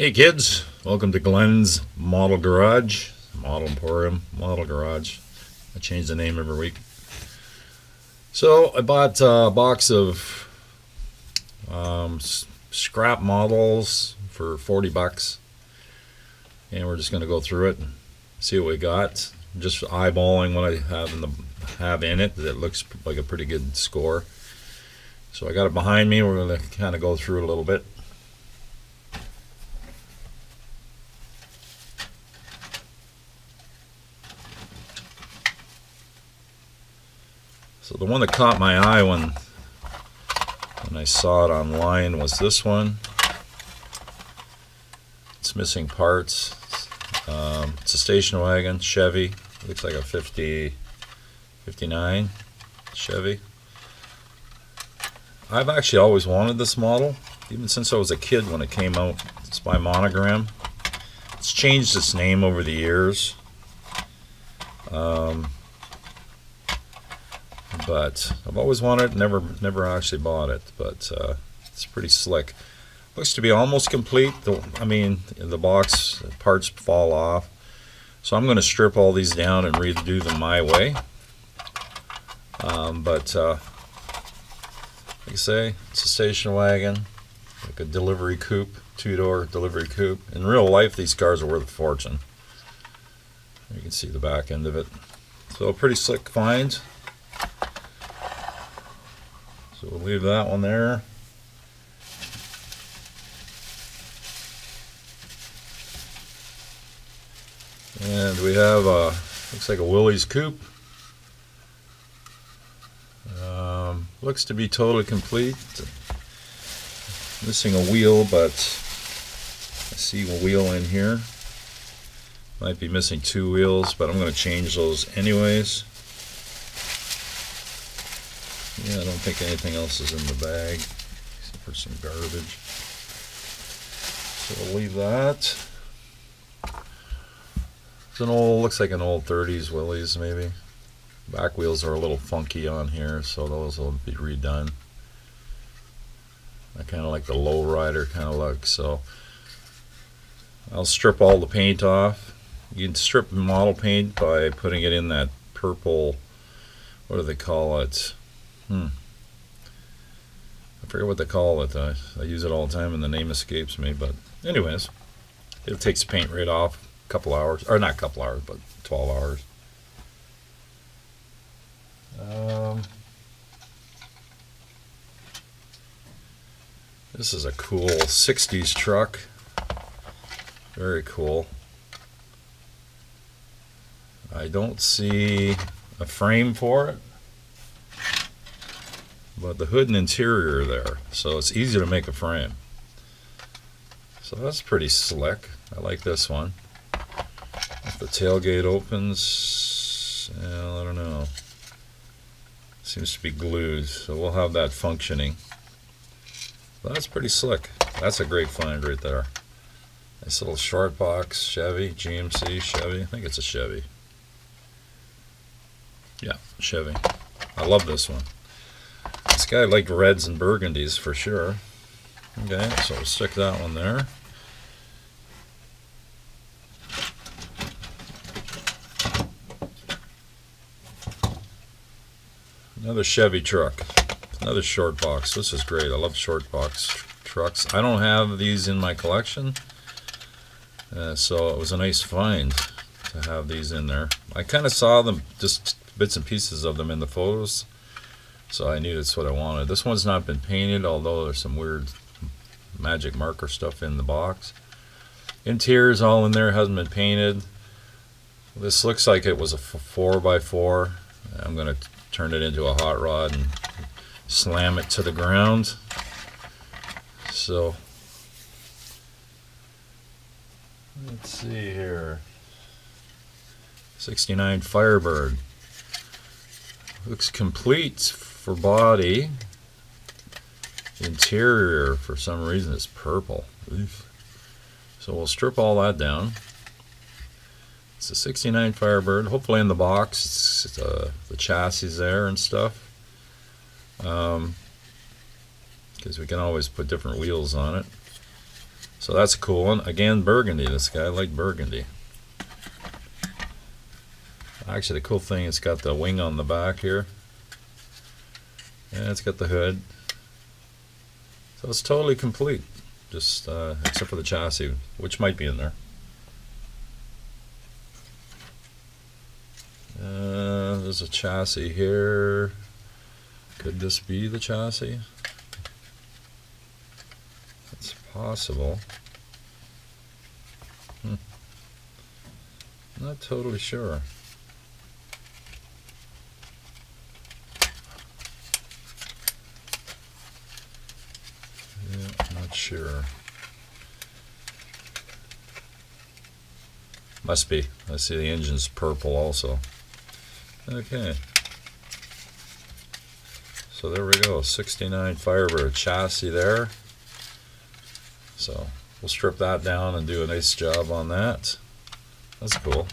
Hey kids, welcome to Glenn's Model Garage, Model Emporium, Model Garage. I change the name every week. So I bought a box of scrap models for 40 bucks, and we're just going to go through it and see what we got. Just eyeballing what I have in it. That looks like a pretty good score. So I got it behind me. We're going to kind of go through it a little bit. So the one that caught my eye when I saw it online was this one. It's missing parts. It's a station wagon, Chevy. Looks like a 59 Chevy. I've actually always wanted this model, even since I was a kid when it came out. It's by Monogram. It's changed its name over the years. But I've always wanted it, never actually bought it, but it's pretty slick. Looks to be almost complete. The box parts fall off, so I'm going to strip all these down and redo them my way. Like I say, it's a station wagon, like a delivery coupe, two-door delivery coupe. In real life, these cars are worth a fortune. You can see the back end of it. So a pretty slick find. So we'll leave that one there. And we have looks like a Willys coupe. Looks to be totally complete. Missing a wheel, but I see a wheel in here. Might be missing two wheels, but I'm going to change those anyways. Yeah, I don't think anything else is in the bag except for some garbage. So we'll leave that. It's an old, looks like an old 30s Willys maybe. Back wheels are a little funky on here, so those will be redone. I kind of like the low rider kind of look, so I'll strip all the paint off. You can strip model paint by putting it in that purple, what do they call it? I forget what they call it. I use it all the time and the name escapes me, but anyways, it takes the paint right off. A couple hours, or not a couple hours, but 12 hours. This is a cool 60s truck. Very cool. I don't see a frame for it, but the hood and interior are there, so it's easy to make a frame. So that's pretty slick. I like this one. If the tailgate opens, well, I don't know. Seems to be glued, so we'll have that functioning. But that's pretty slick. That's a great find right there. Nice little short box Chevy, GMC Chevy. I think it's a Chevy. Yeah, Chevy. I love this one. This guy liked reds and burgundies for sure. Okay, so we'll stick that one there. Another Chevy truck. Another short box. This is great. I love short box trucks. I don't have these in my collection, so it was a nice find to have these in there. I kind of saw them, just bits and pieces of them in the photos, so I knew that's what I wanted. This one's not been painted, although there's some weird magic marker stuff in the box. Interior's all in there, hasn't been painted. This looks like it was a 4x4. I'm going to turn it into a hot rod and slam it to the ground. So let's see here. 69 Firebird. Looks complete for body. Interior, for some reason, is purple. Oof. So we'll strip all that down. It's a 69 Firebird. Hopefully in the box, it's the chassis there and stuff. Because we can always put different wheels on it. So that's a cool one. Again, burgundy. This guy, I like burgundy. Actually, the cool thing, it's got the wing on the back here. And it's got the hood. So it's totally complete. Just except for the chassis, which might be in there. There's a chassis here. Could this be the chassis? It's possible. Not totally sure. Yeah, not sure. Must be. I see the engine's purple also. Okay. So there we go. 69 Firebird chassis there. So we'll strip that down and do a nice job on that. That's cool.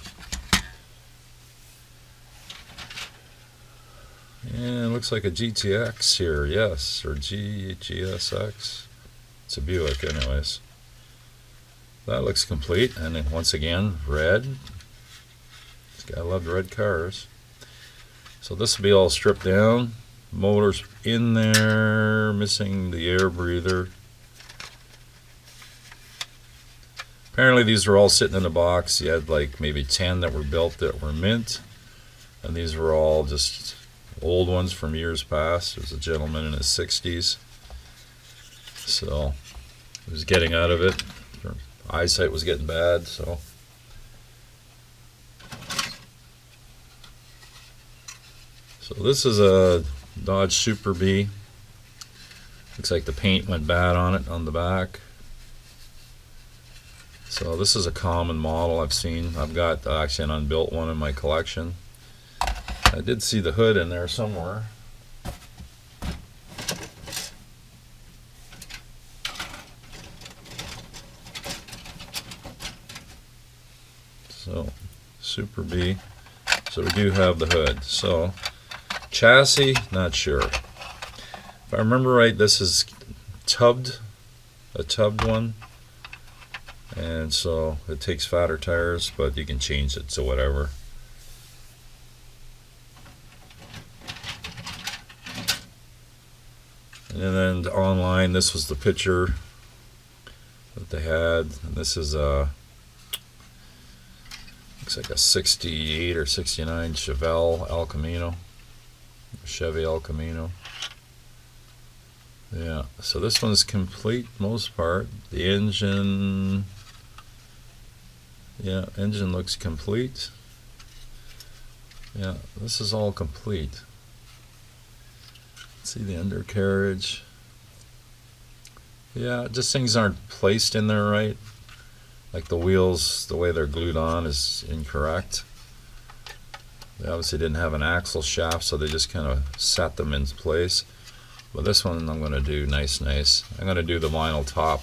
And it looks like a GTX here, yes, or GSX. It's a Buick anyways. That looks complete, and then once again, red. This guy loved red cars. So this will be all stripped down. Motor's in there, missing the air breather. Apparently these were all sitting in a box. You had like maybe 10 that were built that were mint, and these were all just old ones from years past. There was a gentleman in his 60s, so he was getting out of it. Eyesight was getting bad, so this is a Dodge Super B. Looks like the paint went bad on it on the back. So this is a common model I've seen. I've got actually an unbuilt one in my collection. I did see the hood in there somewhere. So Super B. So we do have the hood. So chassis, not sure. If I remember right, this is tubbed, a tubbed one. And so it takes fatter tires, but you can change it to whatever. And then online, this was the picture that they had. And this is a, looks like a 68 or 69 Chevelle El Camino. Chevy El Camino. Yeah, so this one's complete most part. The engine, yeah, engine looks complete. Yeah, this is all complete. Let's see the undercarriage. Yeah, just things aren't placed in there right. Like the wheels, the way they're glued on is incorrect. They obviously didn't have an axle shaft, so they just kind of set them in place. But this one I'm going to do nice. I'm going to do the vinyl top,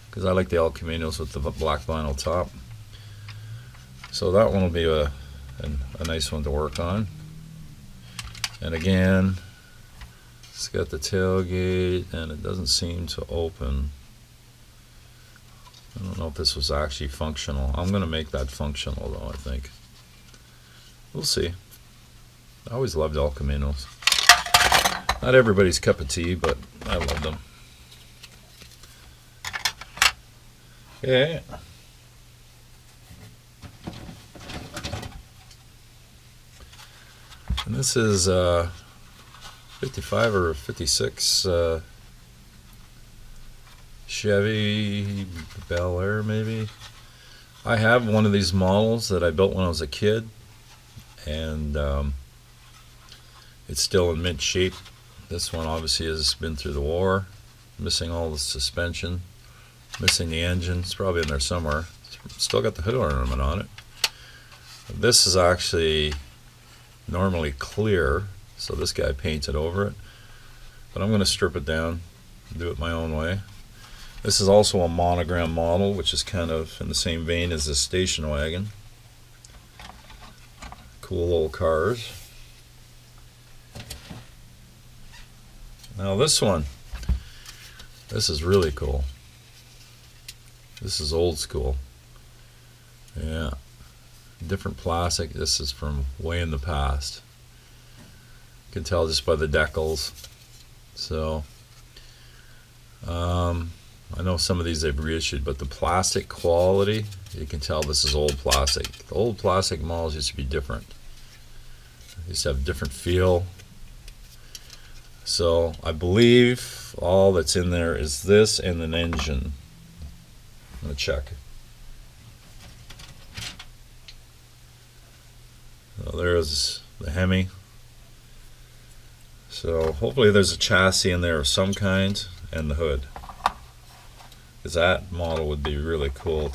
because I like the El Caminos with the black vinyl top. So that one will be a nice one to work on. And again, it's got the tailgate, and it doesn't seem to open. I don't know if this was actually functional. I'm going to make that functional though, I think. We'll see. I always loved El Caminos. Not everybody's cup of tea, but I love them. Okay. And this is 55 or 56 Chevy Bel Air, maybe. I have one of these models that I built when I was a kid, and it's still in mint shape. This one obviously has been through the war, missing all the suspension, missing the engine. It's probably in there somewhere. It's still got the hood ornament on it. This is actually normally clear, so this guy painted over it. But I'm going to strip it down, do it my own way. This is also a monogram model, which is kind of in the same vein as this station wagon. Cool little cars. Now this one, this is really cool. This is old school. Yeah, different plastic. This is from way in the past. You can tell just by the decals. So I know some of these they've reissued, but the plastic quality, you can tell this is old plastic. The old plastic models used to be different. They used to have a different feel. So I believe all that's in there is this and an engine. I'm going to check. So there's the Hemi. So hopefully there's a chassis in there of some kind and the hood, because that model would be really cool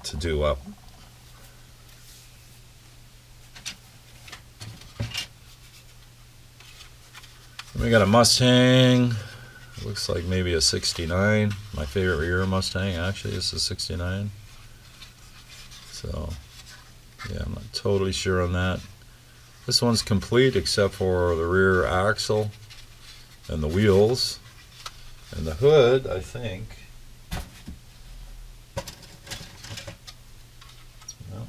to do up. And we got a Mustang. Looks like maybe a 69. My favorite year Mustang, actually, is a 69. So yeah, I'm not totally sure on that. This one's complete except for the rear axle and the wheels. And the hood, I think. No.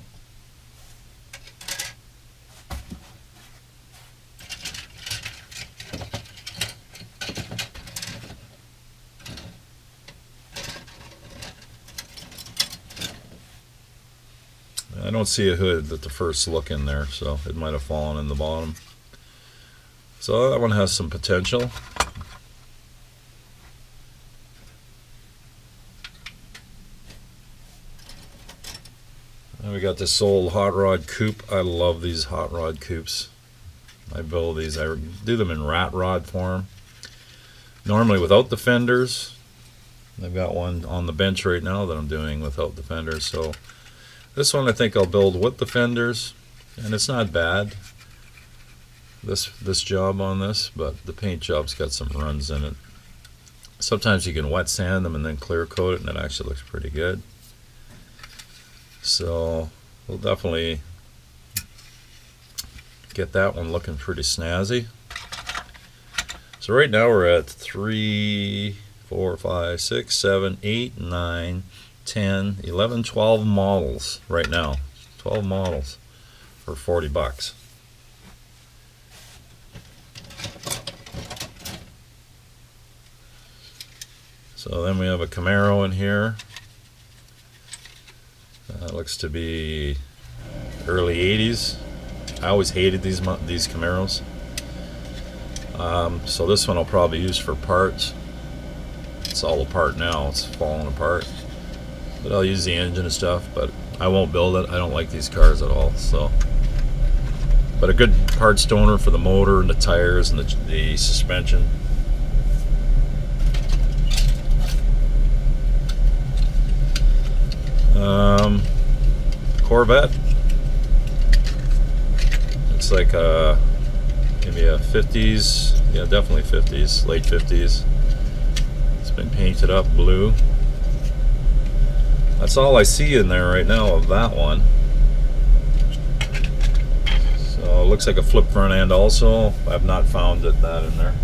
I don't see a hood at the first look in there, so it might have fallen in the bottom. So that one has some potential. And we got this old hot rod coupe. I love these hot rod coupes. I build these. I do them in rat rod form. Normally without the fenders. I've got one on the bench right now that I'm doing without the fenders. So this one I think I'll build with the fenders, and it's not bad. This job on this, but the paint job's got some runs in it. Sometimes you can wet sand them and then clear coat it, and it actually looks pretty good. So we'll definitely get that one looking pretty snazzy. So right now we're at 3, 4, 5, 6, 7, 8, 9, 10, 11, 12 models right now. 12 models for 40 bucks. So then we have a Camaro in here. Looks to be early 80s. I always hated these Camaros. So this one I'll probably use for parts. It's all apart now. It's falling apart. But I'll use the engine and stuff. But I won't build it. I don't like these cars at all. So, but a good parts donor for the motor and the tires and the suspension. Corvette. It's like maybe a 50s, yeah, definitely 50s, late 50s. It's been painted up blue. That's all I see in there right now of that one. So it looks like a flip front end also. I've not found that in there.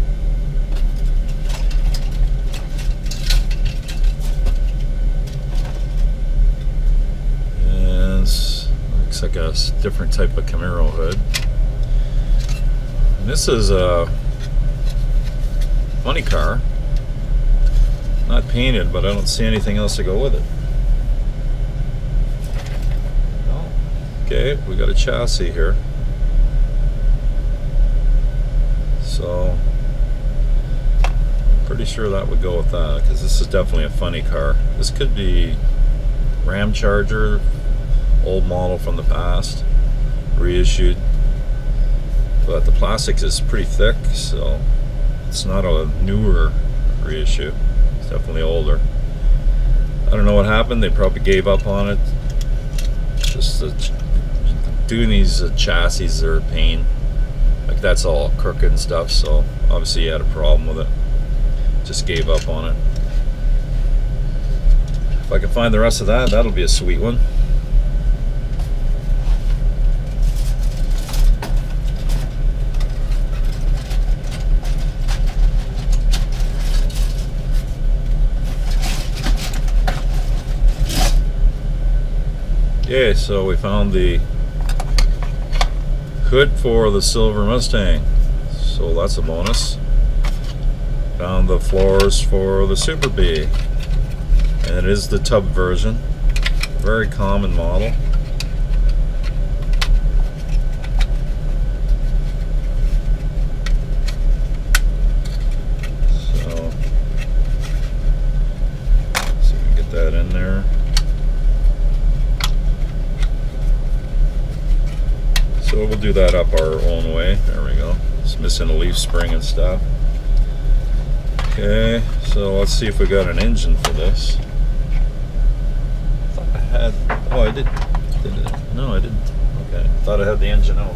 Looks like a different type of Camaro hood. And this is a funny car. Not painted, but I don't see anything else to go with it. Okay, we got a chassis here. So I'm pretty sure that would go with that, because this is definitely a funny car. This could be Ram Charger, old model from the past, reissued, but the plastic is pretty thick, so it's not a newer reissue. It's definitely older. I don't know what happened. They probably gave up on it. Just doing these chassis are a pain. Like, that's all crooked and stuff, so obviously he had a problem with it. Just gave up on it. If I can find the rest of that, that'll be a sweet one. Okay, so we found the hood for the silver Mustang, so that's a bonus. Found the floors for the Super B, and it is the tub version, very common model. So see if we can get that in there. So we'll do that up our own way. There we go. It's missing a leaf spring and stuff. Okay, so let's see if we got an engine for this. I thought I had. Oh, I did. No, I didn't. Okay, I thought I had the engine out.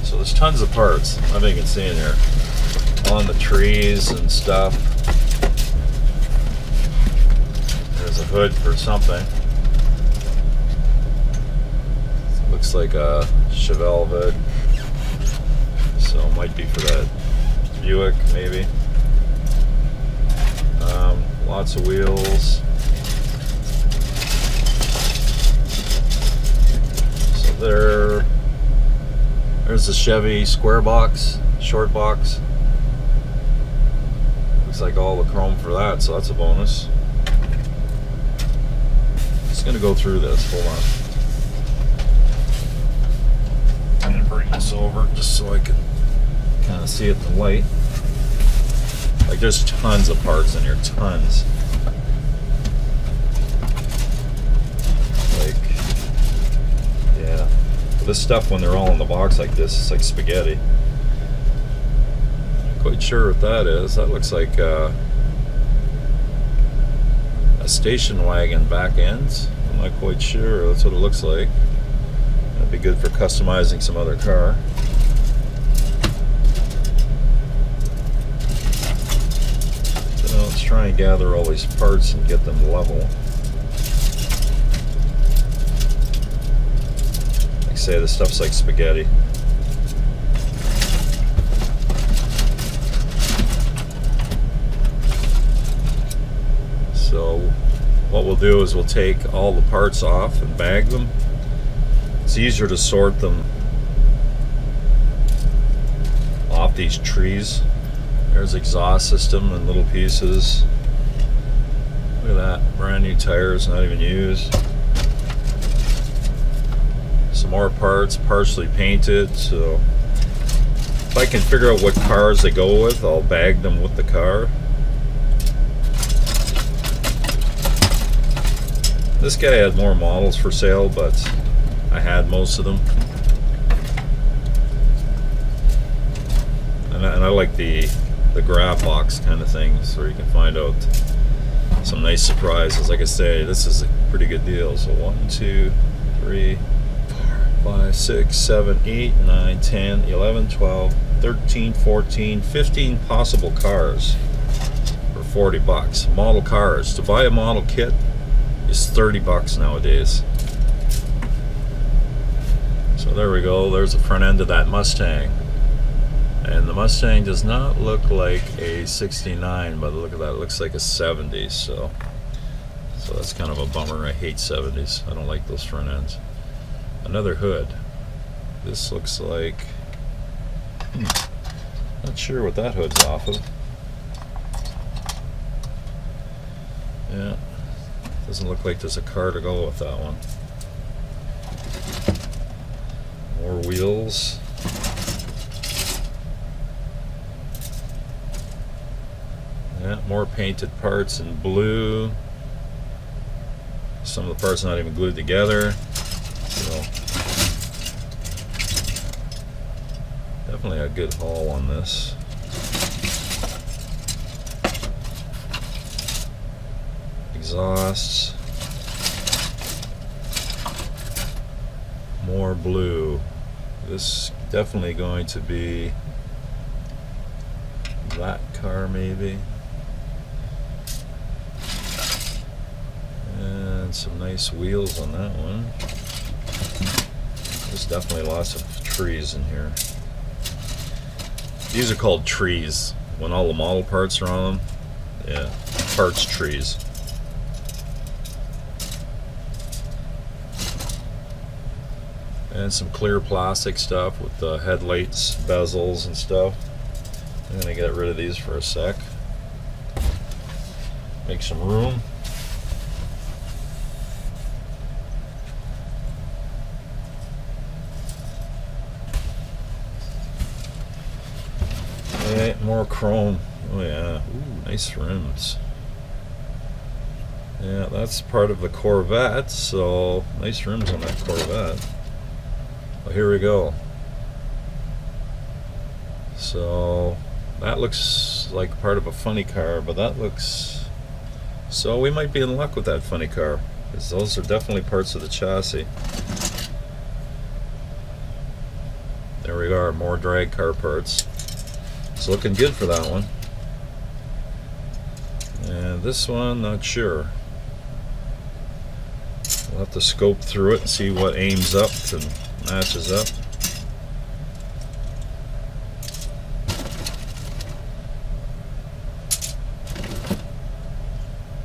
So there's tons of parts. I think you can see in here on the trees and stuff. There's a hood for something. Looks like a Chevy hood, so it might be for that Buick maybe. Lots of wheels. So there's the Chevy square box, short box. Looks like all the chrome for that, so that's a bonus. Just gonna go through this. Hold on. I'm gonna bring this over just so I can kind of see it in the light. Like, there's tons of parts in here, tons. Like, yeah. This stuff, when they're all in the box like this, it's like spaghetti. Not quite sure what that is. That looks like a station wagon back ends. I'm not quite sure. That's what it looks like. That'd be good for customizing some other car. So let's try and gather all these parts and get them level. Like I say, this stuff's like spaghetti. So what we'll do is we'll take all the parts off and bag them. It's easier to sort them off these trees. There's exhaust system in little pieces. Look at that, brand new tires, not even used. Some more parts, partially painted. So if I can figure out what cars they go with, I'll bag them with the car. This guy had more models for sale, but I had most of them. And I like the grab box kind of thing, so you can find out some nice surprises. Like I say, this is a pretty good deal. So 1, 2, 3, 4, 5, 6, 7, 8, 9, 10, 11, 12, 13, 14, 15 possible cars for 40 bucks. Model cars. To buy a model kit is 30 bucks nowadays. So there we go. There's the front end of that Mustang. And the Mustang does not look like a 69, but look at that, it looks like a 70s. So that's kind of a bummer. I hate 70s. I don't like those front ends. Another hood. This looks like, not sure what that hood's off of. Yeah, doesn't look like there's a car to go with that one. More wheels. Yeah, more painted parts in blue. Some of the parts not even glued together. So definitely a good haul on this. Exhausts. More blue. This definitely going to be that car maybe. And some nice wheels on that one. There's definitely lots of trees in here. These are called trees. when all the model parts are on them. Yeah, parts trees. And some clear plastic stuff with the headlights, bezels and stuff. I'm gonna get rid of these for a sec. Make some room. Okay, more chrome. Oh yeah, ooh, nice rims. Yeah, that's part of the Corvette, so nice rims on that Corvette. Well, here we go. So that looks like part of a funny car, but that looks... So we might be in luck with that funny car, because those are definitely parts of the chassis. There we are, more drag car parts. It's looking good for that one. And this one, not sure. We'll have to scope through it and see what aims up and matches up.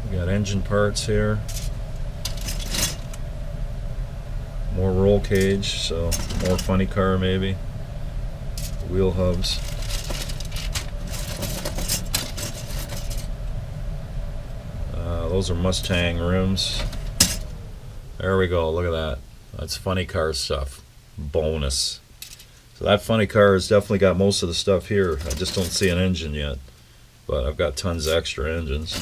We got engine parts here. More roll cage, so more funny car maybe. Wheel hubs. Those are Mustang rims. There we go, look at that. That's funny car stuff. Bonus. So that funny car has definitely got most of the stuff here. I just don't see an engine yet. But I've got tons of extra engines.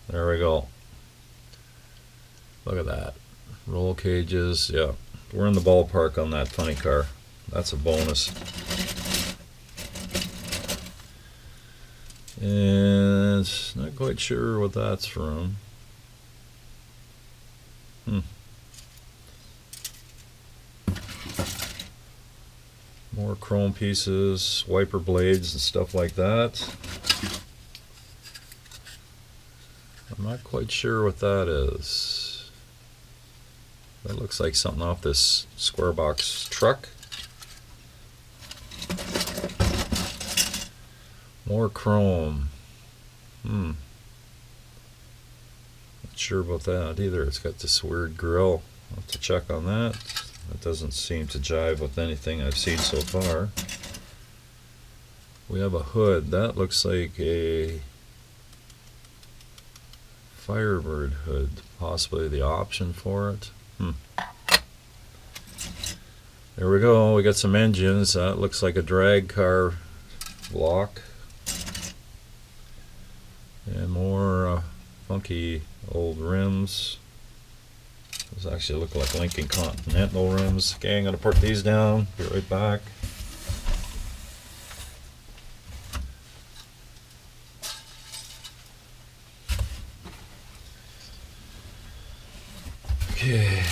There we go. Look at that. Roll cages, yeah. We're in the ballpark on that funny car. That's a bonus. And not quite sure what that's from. More chrome pieces, wiper blades and stuff like that. I'm not quite sure what that is. That looks like something off this square box truck. More chrome. Not sure about that either. It's got this weird grill. I'll have to check on that. That doesn't seem to jive with anything I've seen so far. We have a hood. That looks like a Firebird hood. Possibly the option for it. There we go. We got some engines. That looks like a drag car block. And more funky old rims. Those actually look like Lincoln Continental rims. Okay, I'm going to put these down. Be right back. Okay.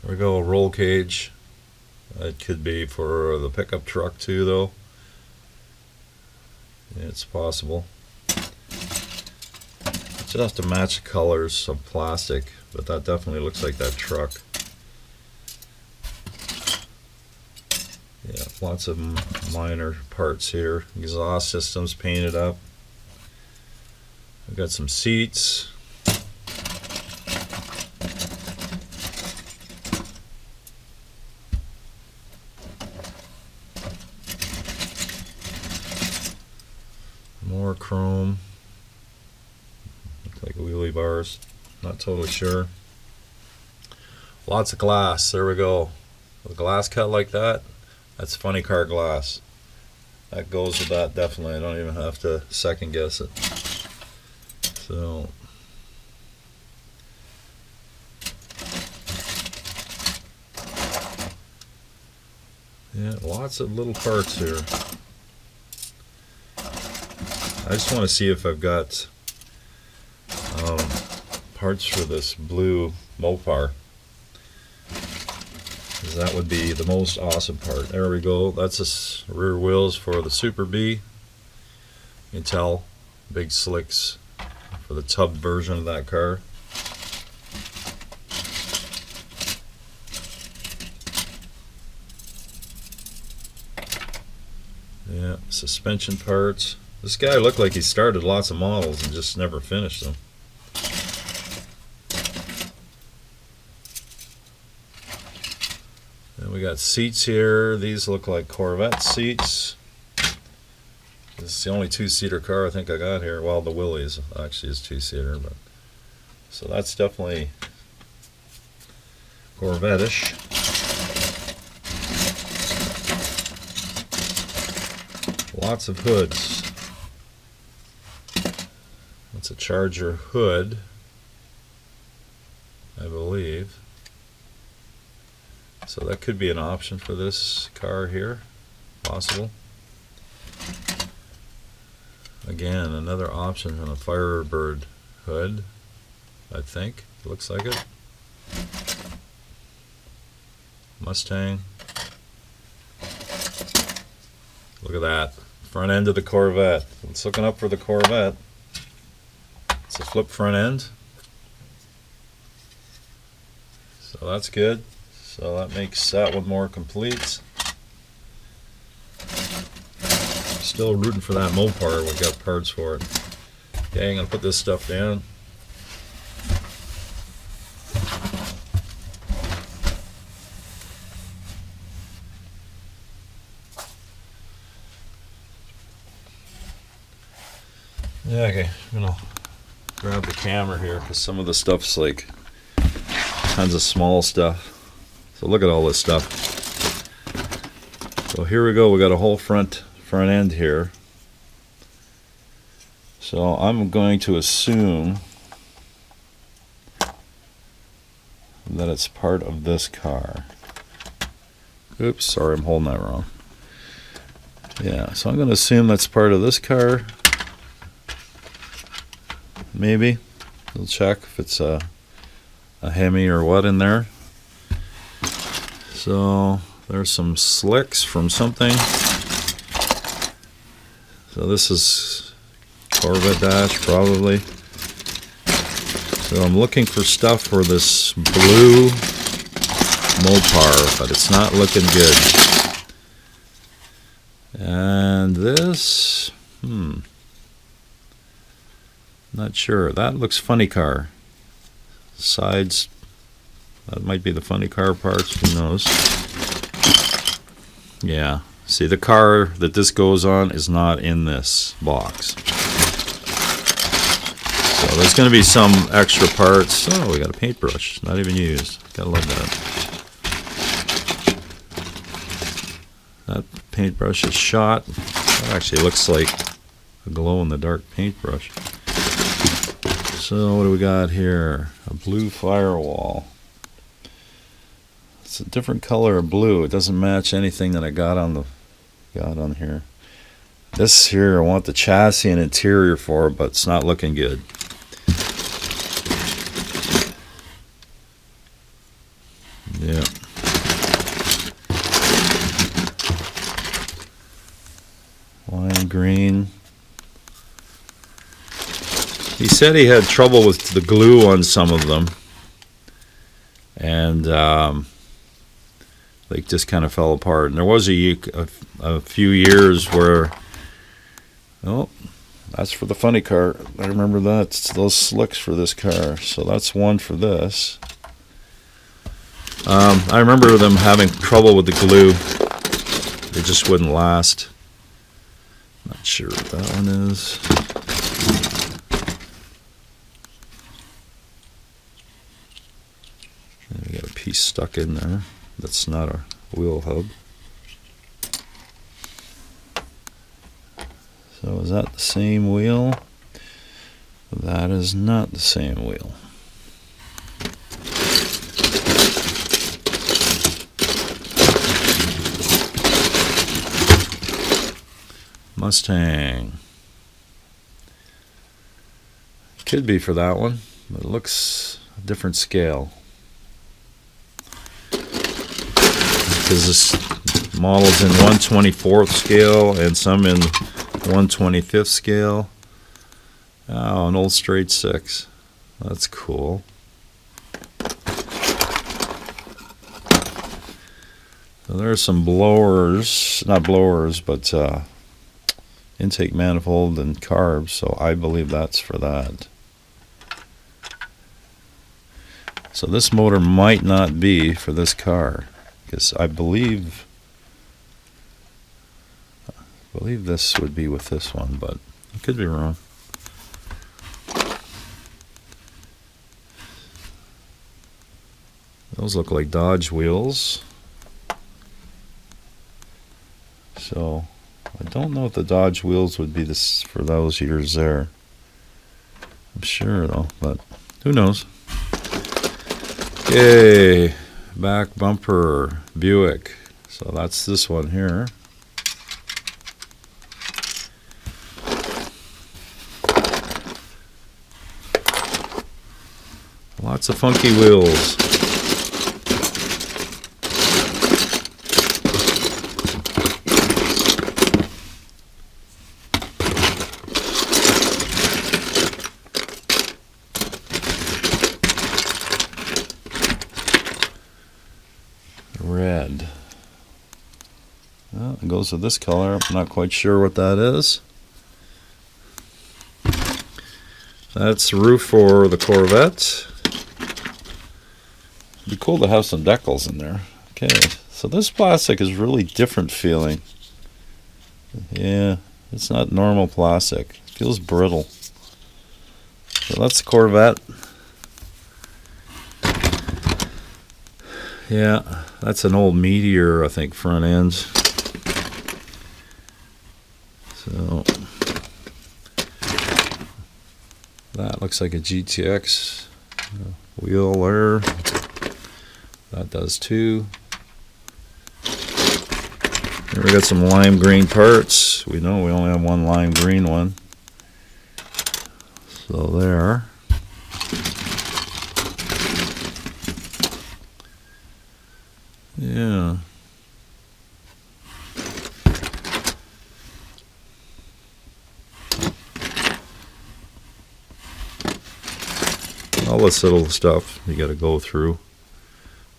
There we go, a roll cage. It could be for the pickup truck too, though. It's possible. Just have to match the colors of plastic, but that definitely looks like that truck. Yeah, lots of minor parts here. Exhaust systems painted up. I've got some seats. More chrome. Looks like wheelie bars. Not totally sure. Lots of glass. There we go. With a glass cut like that, that's funny car glass. That goes with that definitely. I don't even have to second guess it. So yeah, lots of little parts here. I just want to see if I've got parts for this blue Mopar, because that would be the most awesome part. There we go. That's the rear wheels for the Super B. You can tell, big slicks for the tub version of that car. suspension parts. This guy looked like he started lots of models and just never finished them. And we got seats here. These look like Corvette seats. This is the only two-seater car I think I got here. Well, the Willys actually is two-seater, but so that's definitely Corvette-ish. Lots of hoods. It's a Charger hood, I believe. So that could be an option for this car here, possible. Again, another option on a Firebird hood, I think. Looks like it. Mustang. Look at that. Front end of the Corvette. It's looking up for the Corvette. It's a flip front end. So that's good. So that makes that one more complete. Still rooting for that Mopar. We got parts for it. Okay, I'm going to put this stuff down. Yeah, okay, I'm going to grab the camera here because some of the stuff's like tons of small stuff. So look at all this stuff. So here we go. We got a whole front end here. So I'm going to assume that it's part of this car. Oops, sorry, I'm holding that wrong. Yeah, so I'm going to assume that's part of this car. Maybe. We'll check if it's a Hemi or what in there. So there's some slicks from something. So this is Corvette dash probably. So I'm looking for stuff for this blue Mopar, but it's not looking good. And this, not sure. That looks funny car. Sides, that might be the funny car parts, who knows. Yeah, see the car that this goes on is not in this box. So there's going to be some extra parts. Oh, we got a paintbrush, not even used. Gotta love that. That paintbrush is shot. That actually looks like a glow-in-the-dark paintbrush. So what do we got here? A blue firewall. It's a different color of blue. It doesn't match anything that I got on here. This here I want the chassis and interior for, but it's not looking good. Yeah. Lime green. He said he had trouble with the glue on some of them, and they just kind of fell apart. And there was a few years where, oh, that's for the funny car. I remember that. It's those slicks for this car. So that's one for this. I remember them having trouble with the glue. It just wouldn't last. Not sure what that one is. We got a piece stuck in there. That's not a wheel hub. So is that the same wheel? That is not the same wheel. Mustang. Could be for that one, but it looks a different scale. Because this model's in 1/24th scale and some in 1/25th scale. Oh, an old straight 6. That's cool. So there's some blowers, not blowers, but intake manifold and carbs, so I believe that's for that. So this motor might not be for this car, because I believe this would be with this one, but I could be wrong. Those look like Dodge wheels. So I don't know if the Dodge wheels would be this for those years there. I'm sure though, but who knows? Okay, back bumper Buick. So that's this one here. Lots of funky wheels. Red. Well, it goes with this color. I'm not quite sure what that is. That's the roof for the Corvette. It'd be cool to have some decals in there. Okay, so this plastic is really different feeling. Yeah, it's not normal plastic. It feels brittle. So that's the Corvette. Yeah, that's an old Meteor, I think, front ends. So that looks like a GTX wheel there. That does too. Here we got some lime green parts. We know we only have one lime green one. So there. Yeah. All this little stuff you got to go through.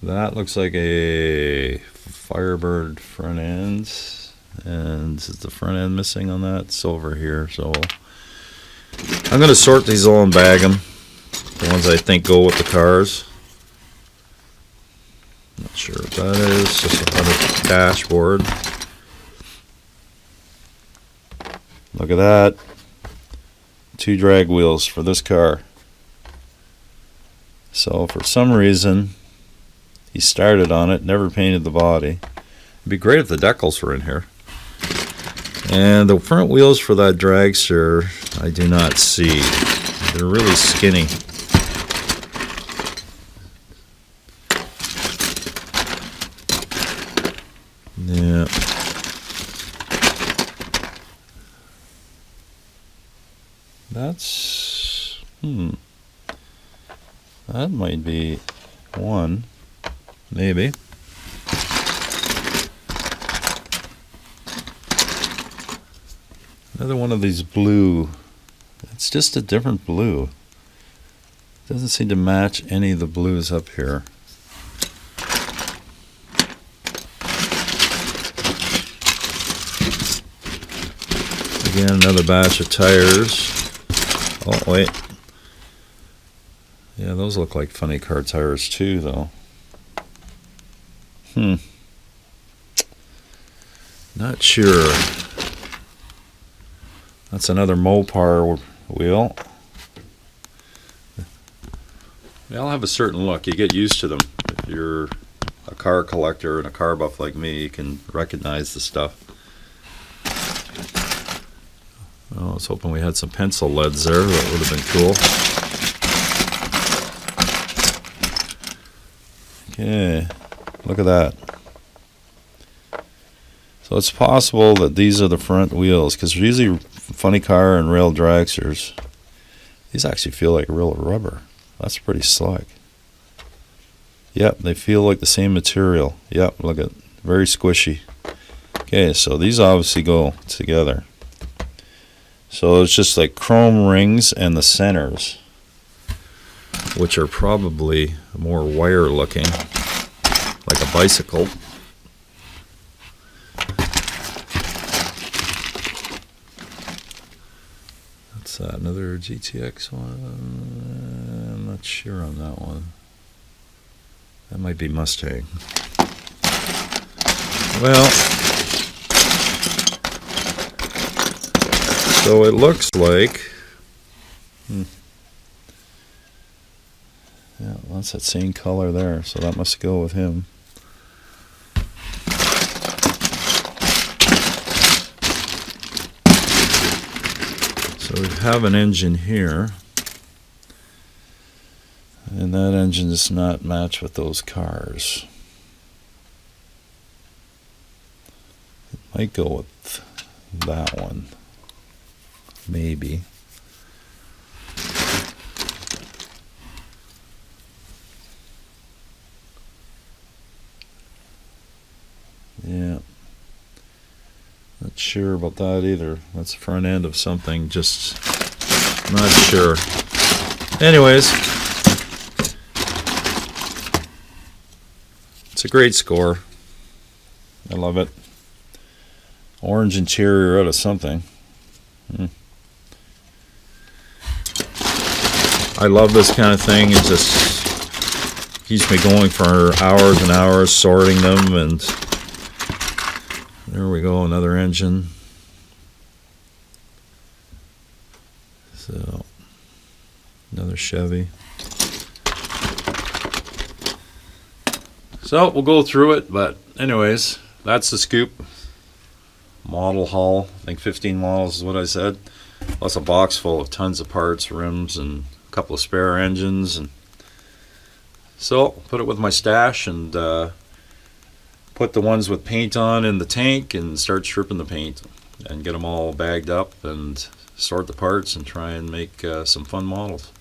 That looks like a Firebird front end, and is the front end missing on that? It's over here. So I'm going to sort these all and bag them. The ones I think go with the cars. Not sure what that is. Just on a dashboard. Look at that. 2 drag wheels for this car. So for some reason he started on it, never painted the body. It'd be great if the decals were in here. And the front wheels for that dragster I do not see. They're really skinny. Yeah. That's that might be one, maybe. Another one of these blue. It's just a different blue. Doesn't seem to match any of the blues up here. Again, another batch of tires. Oh, wait. Yeah, those look like funny car tires too, though. Not sure. That's another Mopar wheel. They all have a certain look. You get used to them. If you're a car collector and a car buff like me, you can recognize the stuff. Oh, I was hoping we had some pencil leads there. That would have been cool. Okay, look at that. So it's possible that these are the front wheels, because usually funny car and rail dragsters, these actually feel like real rubber. That's pretty slick. Yep, they feel like the same material. Yep, look at it. Very squishy. Okay, so these obviously go together. So it's just like chrome rings and the centers, which are probably more wire looking, like a bicycle. What's that? Another GTX one? I'm not sure on that one. That might be Mustang. Well, so it looks like, yeah, well, that's that same color there, so that must go with him. So we have an engine here, and that engine does not match with those cars. It might go with that one, maybe. Yeah, not sure about that either. That's the front end of something, just not sure. Anyways, it's a great score. I love it. Orange interior out of something. I love this kind of thing. It just keeps me going for hours and hours sorting them, and there we go, another engine. So, another Chevy. So, we'll go through it, but anyways, that's the scoop. Model haul, I think 15 models is what I said. Plus a box full of tons of parts, rims, and a couple of spare engines. And so, put it with my stash and put the ones with paint on in the tank and start stripping the paint and get them all bagged up and sort the parts and try and make some fun models.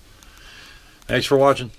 Thanks for watching.